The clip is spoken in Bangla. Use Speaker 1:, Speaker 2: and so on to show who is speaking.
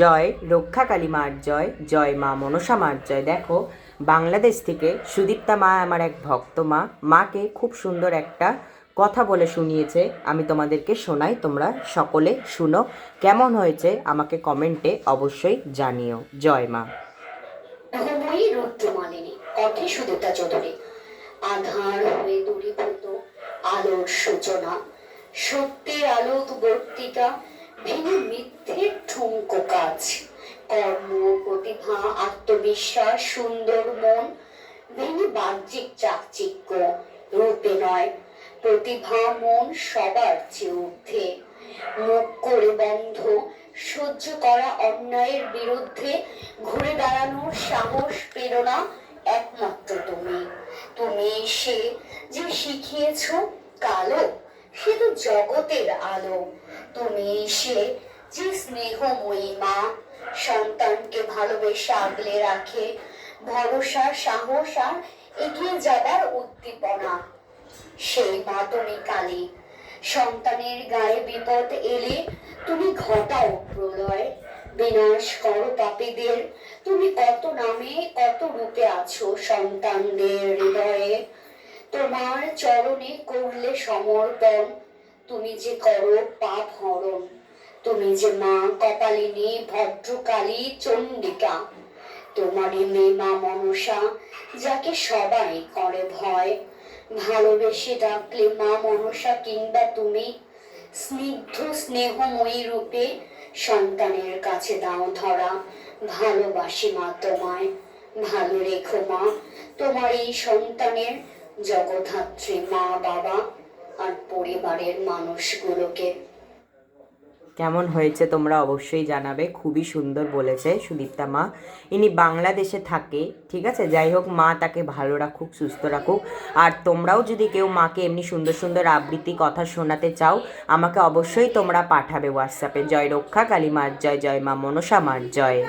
Speaker 1: জয় রক্ষাকালী মার জয়, জয় মা মনসা মার জয়। দেখো, বাংলাদেশ থেকে সুদীপ্তা মা আমার এক ভক্ত মা, মাকে খুব সুন্দর একটা কথা বলে শুনিয়েছে। আমি তোমাদেরকে শোনাই, তোমরা সকলে শুনো। কেমন হয়েছে আমাকে কমেন্টে অবশ্যই জানিও। জয় মা।
Speaker 2: ঘুমোই রুদ্রমালিনী কণ্ঠে সুদীপ্তা চৌধুরী। আধার হয়ে দূরীভূত আলোর সূচনা, সত্যের আলোক বর্তিকা, ভেঙে মিথ্যের ঠুনকো কাজ, কর্ম প্রতিভা আত্মবিশ্বাস সুন্দর মন, ভেঙে বাহ্যিক চাকচিক্য রূপে নয়, প্রতিভা মন সবার চেয়ে ঊর্ধ্বে, মুখ করে বন্ধ সহ্য করা অন্যায়ের বিরুদ্ধে ঘুরে দাঁড়ানোর সাহস প্রেরণা একমাত্র তুমি। তুমি সে যে শিখিয়েছ কালো, সে তো জগতের আলো। তুমি সে যে স্নেহময়ী মা, সন্তানকে ভালোবেসে আগলে রাখে, ভরসা সাহস আর এগিয়ে যাবার উদ্দীপনা। সেই মা তুমি কালী, সন্তানের গায়ে বিপদ এলে তুমি ঘটাও প্রলয়, বিনাশ করো পাপীদের। তুমি কত নামে কত রূপে আছো সন্তানদের হৃদয়ে, তোমার চরণে করলে সমর্পণ, তুমি যে করো পাপ হরণ। তুমি যে মা কপালিনী ভদ্রকালী চণ্ডিকা, তোমারই মেয়ে মা মনসা, যাকে সবাই করে ভয়। ভালোবেসে ডাকলে মা মনসা কিংবা তুমি, স্নিগ্ধ স্নেহময়ী রূপে সন্তানের কাছে দাও ধরা। ভালোবাসি মা তোমায়, ভালো রেখো মা তোমার এই সন্তানের জগদ্ধাত্রী মা বাবা আর পরিবারের মানুষগুলোকে।
Speaker 1: কেমন হয়েছে তোমরা অবশ্যই জানাবে। খুবই সুন্দর বলেছে সুদীপ্তা মা। ইনি বাংলাদেশে থাকে, ঠিক আছে। যাই হোক, মা তাকে ভালো রাখুক, সুস্থ রাখুক। আর তোমরাও যদি কেউ মাকে এমনি সুন্দর সুন্দর আবৃত্তি কথা শোনাতে চাও, আমাকে অবশ্যই তোমরা পাঠাবে হোয়াটসঅ্যাপে। জয় রক্ষা কালী মার জয়, জয় মা মনসা মার জয়।